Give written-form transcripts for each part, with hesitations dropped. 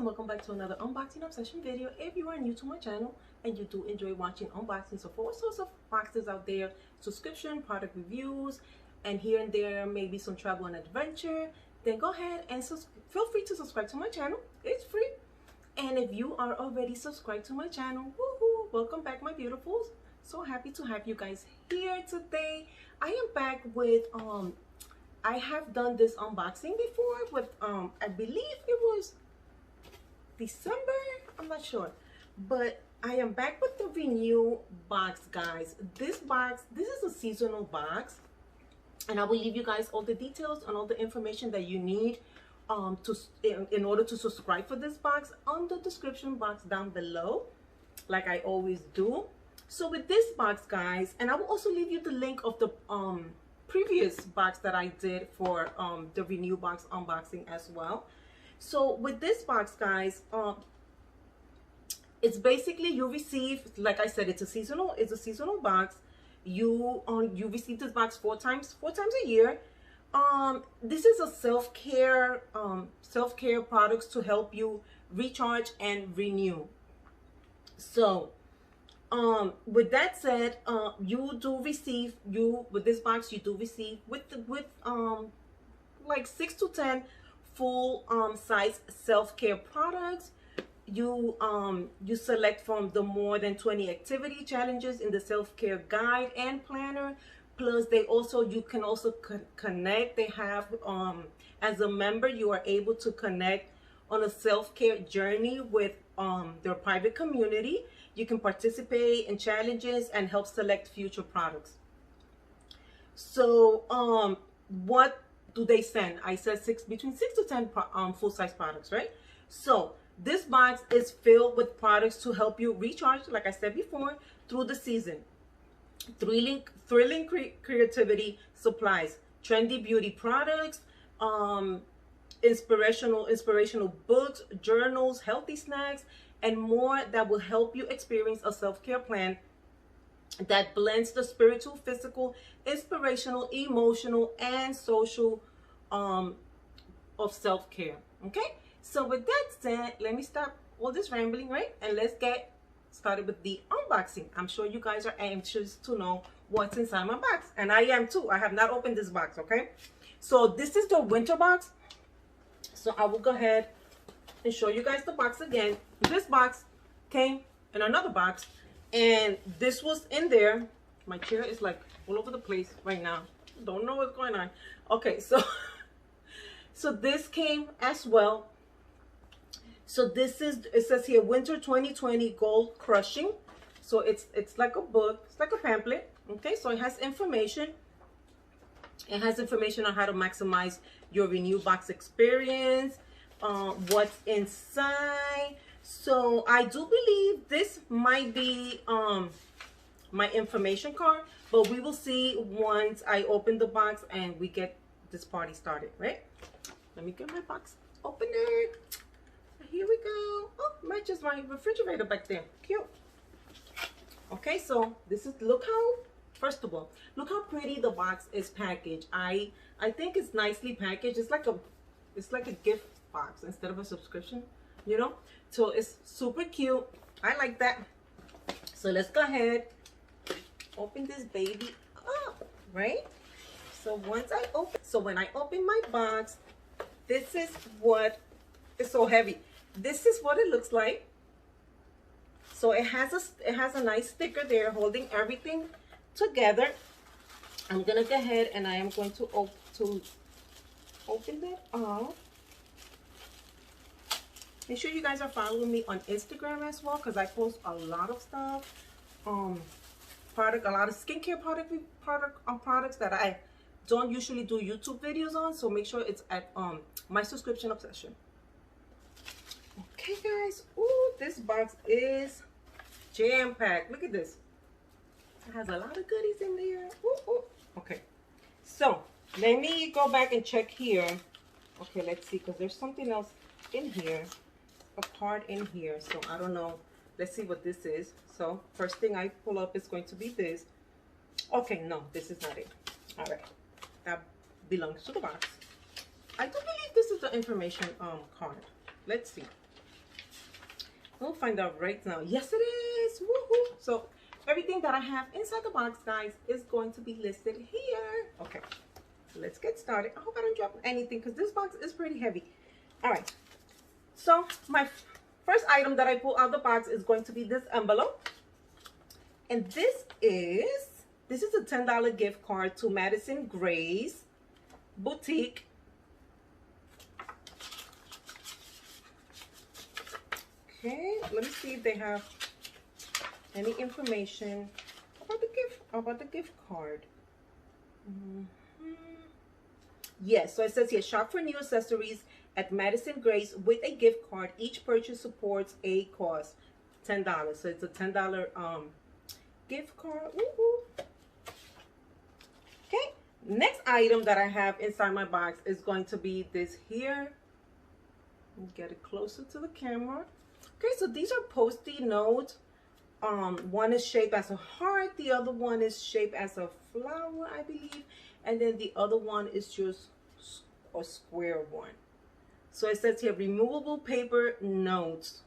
and welcome back to another unboxing obsession video. If you are new to my channel and you do enjoy watching unboxings of all sorts of boxes out there, subscription, product reviews, and here and there maybe some travel and adventure, then go ahead and feel free to subscribe to my channel. It's free. And if you are already subscribed to my channel, woohoo, welcome back, my beautifuls. So happy to have you guys here today. I am back with I have done this unboxing before with I believe it was December, I'm not sure, but I am back with the Renew box, guys. This is a seasonal box, and I will leave you guys all the details and all the information that you need in order to subscribe for this box on the description box down below, like I always do. So with this box, guys, and I will also leave you the link of the previous box that I did for the Renew box unboxing as well. So with this box, guys, it's basically you receive, like I said, it's a seasonal box. You receive this box four times a year. This is a self-care products to help you recharge and renew. So with that said, with this box you do receive with like 6 to 10 full size self-care products. You select from the more than 20 activity challenges in the self-care guide and planner. Plus you can also connect. They have as a member you are able to connect on a self-care journey with their private community. You can participate in challenges and help select future products. So what do they send? I said between 6 to 10 full-size products, right? So this box is filled with products to help you recharge, like I said before, through the season. Thrilling creativity supplies, trendy beauty products, inspirational books, journals, healthy snacks, and more that will help you experience a self-care plan that blends the spiritual, physical, inspirational, emotional, and social of self-care. Okay, so with that said, let me stop all this rambling, right, and let's get started with the unboxing. I'm sure you guys are anxious to know what's inside my box, and I am too. I have not opened this box. Okay, so this is the winter box. So I will go ahead and show you guys the box again. This box came in another box, and this was in there. My chair is like all over the place right now. Don't know what's going on. Okay, so this came as well. So this is, it says here, Winter 2020 Gold Crushing. So it's like a book, it's like a pamphlet. Okay, so it has information. It has information on how to maximize your Renew box experience, what's inside. So I do believe this might be my information card, but we will see once I open the box and we get this party started, right? Let me get my box opener. Here we go. Oh, matches my refrigerator back there. Cute. Okay, so this is, first of all, look how pretty the box is packaged. I think it's nicely packaged. It's like a gift box instead of a subscription, you know. So it's super cute. I like that. So let's go ahead, open this baby up, right? So when I open my box, this is what, it's so heavy. This is what it looks like. So it has a nice sticker there holding everything together. I'm gonna go ahead and I am going to open that up. Make sure you guys are following me on Instagram as well, because I post a lot of stuff, a lot of skincare products that I don't usually do YouTube videos on. So make sure it's at my subscription obsession. Okay, guys. Ooh, this box is jam-packed. Look at this. It has a lot of goodies in there. Ooh, ooh. Okay, so let me go back and check here. Okay, let's see, because there's something else in here, a card in here. So I don't know. Let's see what this is. So first thing I pull up is going to be this. Okay, no, this is not it. All right, that belongs to the box. I do believe this is the information card. Let's see. We'll find out right now. Yes, it is. Woohoo! So everything that I have inside the box, guys, is going to be listed here. Okay, let's get started. I hope I don't drop anything because this box is pretty heavy. All right. So my first item that I pull out of the box is going to be this envelope. And this is a $10 gift card to Madison Gray's Boutique. Okay, let me see if they have any information about the gift card. Yes, so it says here, shop for new accessories at Madison Gray's with a gift card. Each purchase supports a cost $10. So it's a $10 gift card. Woo-hoo. Okay, next item that I have inside my box is going to be this here. Let me get it closer to the camera. Okay, so these are Post-it notes. One is shaped as a heart, the other one is shaped as a flower, I believe, and then the other one is just a square one. So it says here, removable paper notes.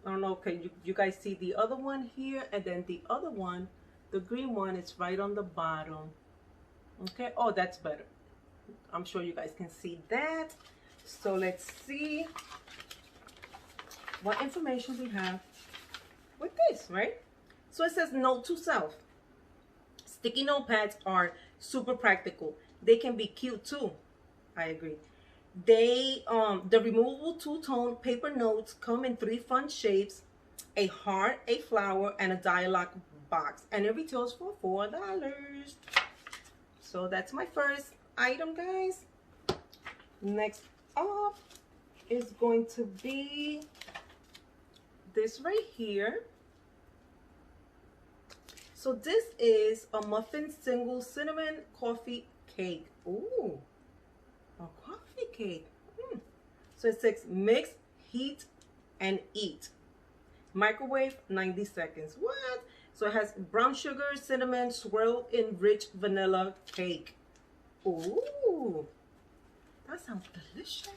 I don't know, okay, you guys see the other one here, and then the other one, the green one, is right on the bottom. Okay, oh, that's better. I'm sure you guys can see that. So let's see what information we have with this, right? So it says note to self. Sticky notepads are super practical. They can be cute too. I agree. They the removable two-tone paper notes come in 3 fun shapes: a heart, a flower, and a dialogue box, and it retails for $4. So that's my first item, guys. Next up is going to be this right here. So this is a muffin single cinnamon coffee cake. Ooh, a coffee cake. So it says mix, heat, and eat. Microwave 90 seconds. What? So it has brown sugar, cinnamon, swirled in rich vanilla cake. Ooh, that sounds delicious.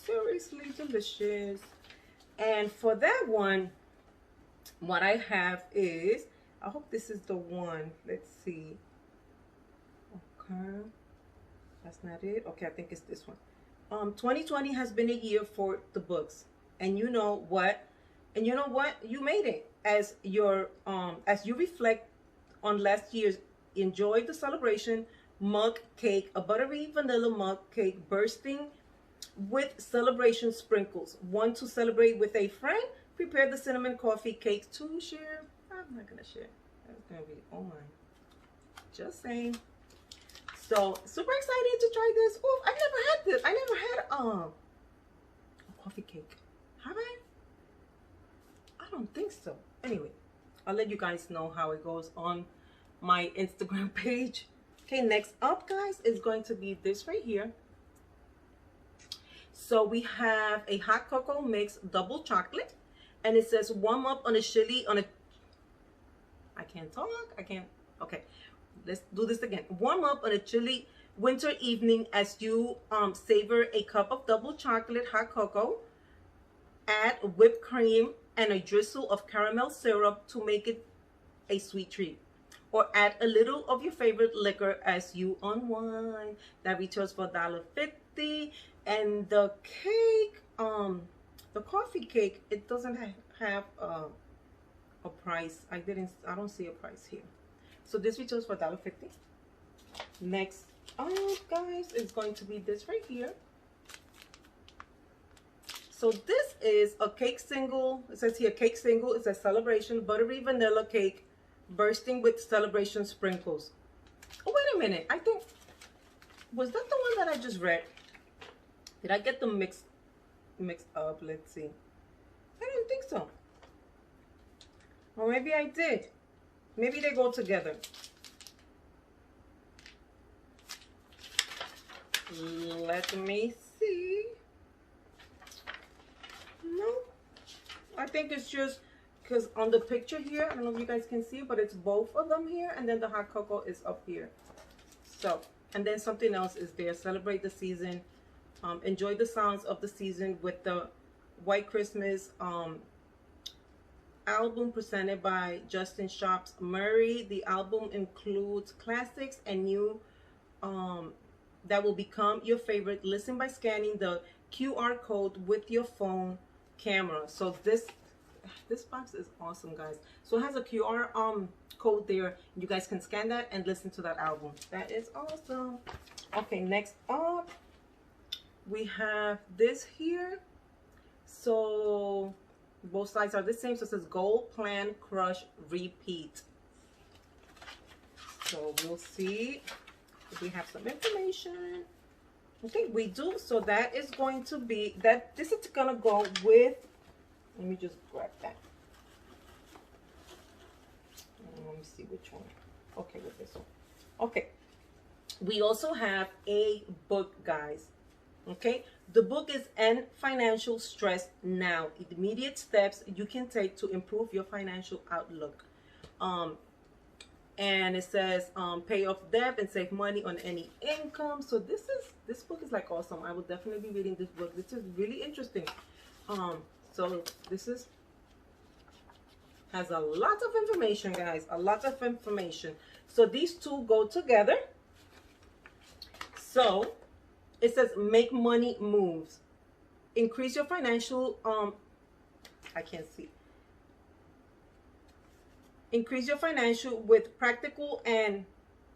Seriously delicious. And for that one, what I have is, I hope this is the one. Let's see. Okay, that's not it. Okay, I think it's this one. 2020 has been a year for the books, and you know what? And you know what? You made it. As your as you reflect on last year's, enjoy the celebration mug cake, a buttery vanilla mug cake bursting with celebration sprinkles. Want to celebrate with a friend? Prepare the cinnamon coffee cake to share. I'm not gonna share. That's gonna be, oh my. Just saying. So super excited to try this. Oh, I've never had this. I never had a coffee cake. Have I? I don't think so. Anyway, I'll let you guys know how it goes on my Instagram page. Okay, next up, guys, is going to be this right here. So we have a hot cocoa mix double chocolate, and it says warm up on a chili on a, I can't talk, okay, let's do this again. Warm up on a chilly winter evening as you savor a cup of double chocolate hot cocoa. Add whipped cream and a drizzle of caramel syrup to make it a sweet treat. Or add a little of your favorite liquor as you unwind. That retails for $1.50. And the cake, the coffee cake, it doesn't have a price. I don't see a price here. So this retails for $1.50. Next up, guys, is going to be this right here. So this is a cake single. It says here cake single. It's a celebration buttery vanilla cake bursting with celebration sprinkles. Oh, wait a minute. I think, was that the one that I just read? Did I get them mixed up? Let's see. I don't think so. Or maybe I did. Maybe they go together. Let me see. No. I think it's just because on the picture here, I don't know if you guys can see it, but it's both of them here, and then the hot cocoa is up here. So, and then something else is there. Celebrate the season Enjoy the sounds of the season with the White Christmas album presented by Justin Shops Murray. The album includes classics and new um, that will become your favorite. Listen by scanning the QR code with your phone camera. So this box is awesome, guys. So it has a QR code there. You guys can scan that and listen to that album. That is awesome. Okay, next up we have this here. So both sides are the same. So it says goal, plan, crush, repeat. So we'll see if we have some information. Okay, we do. So that is going to be that. This is gonna go with. Let me just grab that. Let me see which one. Okay, with this one. Okay. We also have a book, guys. Okay, the book is End Financial Stress Now: Immediate Steps You Can Take to Improve Your Financial Outlook. And it says pay off debt and save money on any income. So this book is like awesome. I will definitely be reading this book. This is really interesting. So this has a lot of information, guys. A lot of information. So these two go together. So it says make money moves. Increase your financial I can't see. Increase your financial with practical and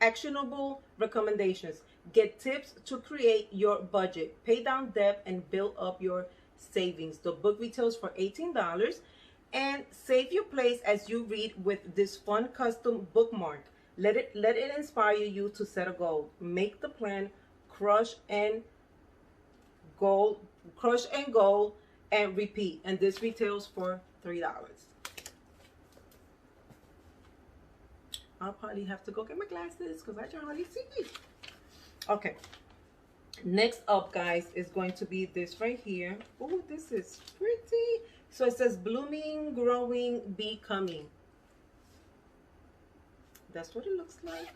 actionable recommendations. Get tips to create your budget, pay down debt, and build up your savings. The book retails for $18. And save your place as you read with this fun custom bookmark. Let it inspire you to set a goal. Make the plan, crush and goal, and repeat. And this retails for $3. I'll probably have to go get my glasses because I can hardly see. Okay. Next up, guys, is going to be this right here. Oh, this is pretty. So it says blooming, growing, becoming. That's what it looks like.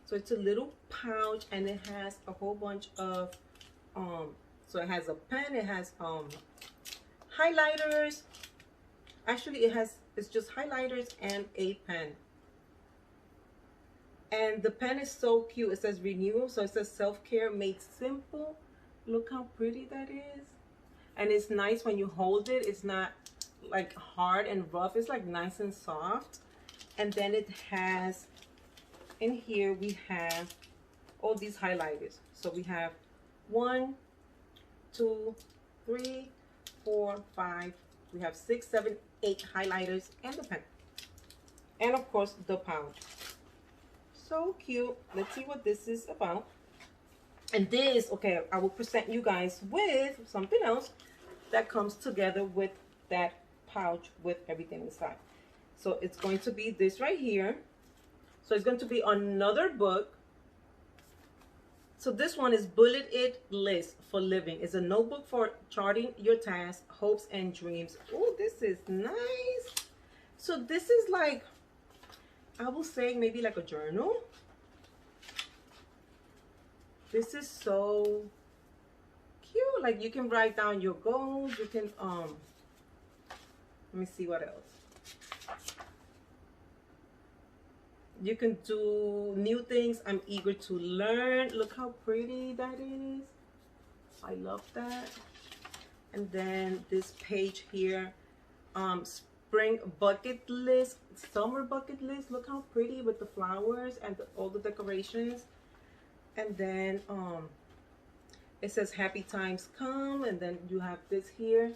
So it's a little pouch and it has a whole bunch of so it has a pen, it has highlighters. Actually it's just highlighters and a pen. And the pen is so cute. It says renewal. So it says self-care made simple. Look how pretty that is. And it's nice when you hold it. It's not like hard and rough. It's like nice and soft. And then it has, in here we have all these highlighters. So we have 1, 2, 3, 4, 5. We have 6, 7, 8 highlighters and the pen. And of course the pouch. So cute. Let's see what this is about. And this, okay, I will present you guys with something else that comes together with that pouch with everything inside. So it's going to be this right here. So it's going to be another book. So this one is Bullet It List for Living. It's a notebook for charting your tasks, hopes, and dreams. Oh, this is nice. So this is like, I will say maybe like a journal. This is so cute. Like you can write down your goals. You can let me see what else. You can do new things. I'm eager to learn. Look how pretty that is. I love that. And then this page here, spring bucket list, summer bucket list. Look how pretty with the flowers and all the decorations. And then it says happy times come, and then you have this here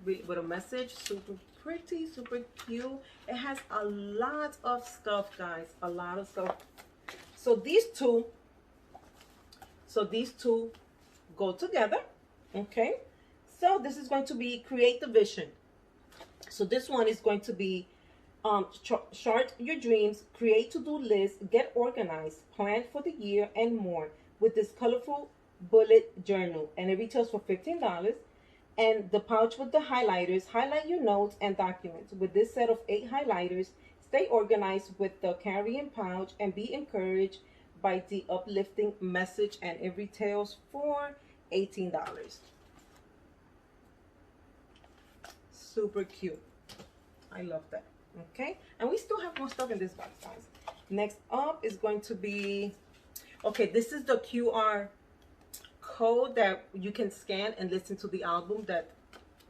with a message. Super pretty, super cute. It has a lot of stuff, guys, a lot of stuff. So these two go together. Okay, so this is going to be create the vision. So this one is going to be chart your dreams, create to-do lists, get organized, plan for the year, and more with this colorful bullet journal. And it retails for $15. And the pouch with the highlighters, highlight your notes and documents. With this set of 8 highlighters, stay organized with the carrying pouch and be encouraged by the uplifting message. And it retails for $18. Super cute. I love that. Okay, and we still have more stuff in this box, guys. Next up is going to be, okay, this is the QR code that you can scan and listen to the album that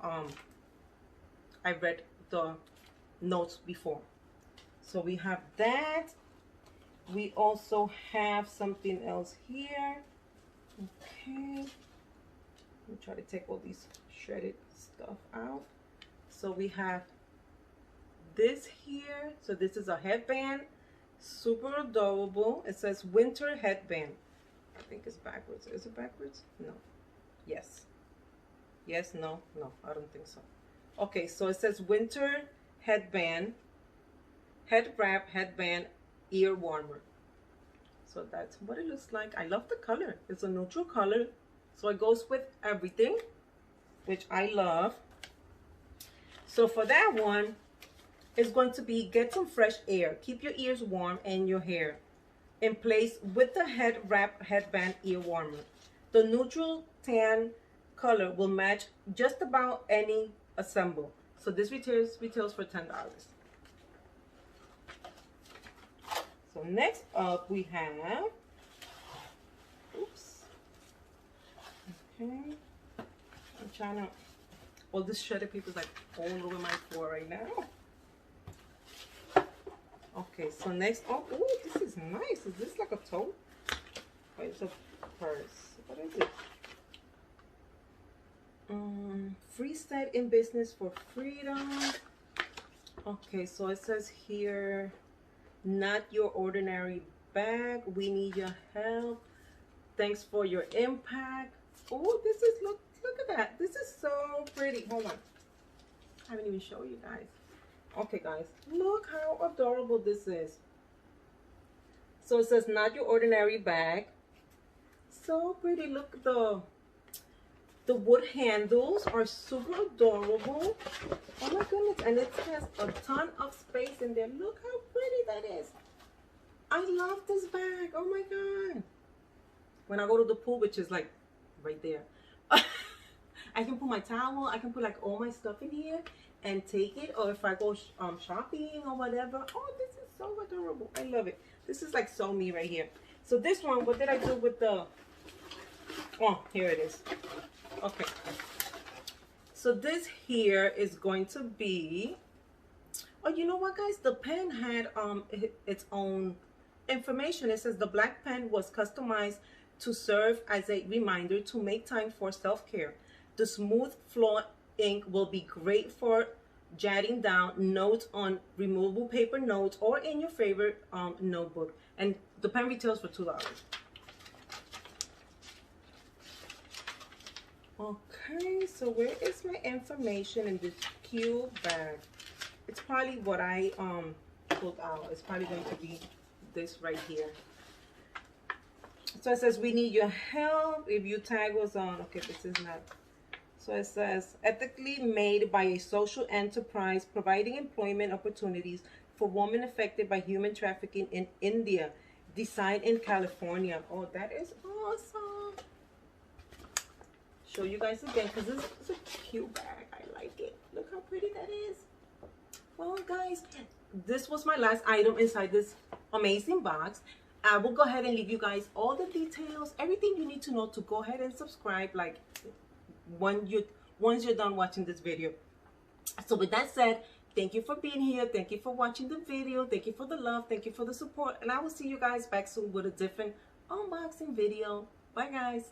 I read the notes before. So we have that. We also have something else here. Okay, let me try to take all these shredded stuff out. So we have this here. So this is a headband, super adorable. It says winter headband. I think it's backwards. Is it backwards? No. Yes. Yes, no, no, I don't think so. Okay, so it says winter headband, head wrap, headband, ear warmer. So that's what it looks like. I love the color. It's a neutral color, so it goes with everything, which I love. So for that one, it's going to be get some fresh air. Keep your ears warm and your hair in place with the head wrap headband ear warmer. The neutral tan color will match just about any assemble. So this retails for $10. So next up we have, oops, okay, I'm trying to, all this shredded paper is like all over my floor right now. Okay, so next up, oh, this is nice. Is this like a tote? Oh, it's a purse. What is it? Free set in business for freedom. Okay, so it says here, not your ordinary bag. We need your help. Thanks for your impact. Oh, this is, look at that. This is so pretty. Hold on. I haven't even shown you guys. Okay, guys, look how adorable this is. So it says, not your ordinary bag. So pretty. Look, the wood handles are super adorable. Oh my goodness. And it has a ton of space in there. Look how pretty that is. I love this bag. Oh my God. When I go to the pool, which is like right there, I can put my towel. I can put like all my stuff in here and take it. Or if I go shopping or whatever. Oh, this is so adorable. I love it. This is like so me right here. So this one, what did I do with the, oh, here it is. Okay, so this here is going to be, oh, you know what, guys, the pen had its own information. It says the black pen was customized to serve as a reminder to make time for self-care. The smooth floor ink will be great for jotting down notes on removable paper notes or in your favorite notebook. And the pen retails for $2. Okay, so where is my information in this cute bag? It's probably what I pulled out. It's probably going to be this right here. So it says we need your help. If you tag was on, okay, this is not. So it says ethically made by a social enterprise providing employment opportunities for women affected by human trafficking in India. Designed in California. Oh, that is awesome. Show you guys again because this is a cute bag. I like it. Look how pretty that is. Well, guys, this was my last item inside this amazing box. I will go ahead and leave you guys all the details, everything you need to know to go ahead and subscribe, like once you're done watching this video. So with that said, thank you for being here. Thank you for watching the video. Thank you for the love. Thank you for the support. And I will see you guys back soon with a different unboxing video. Bye, guys.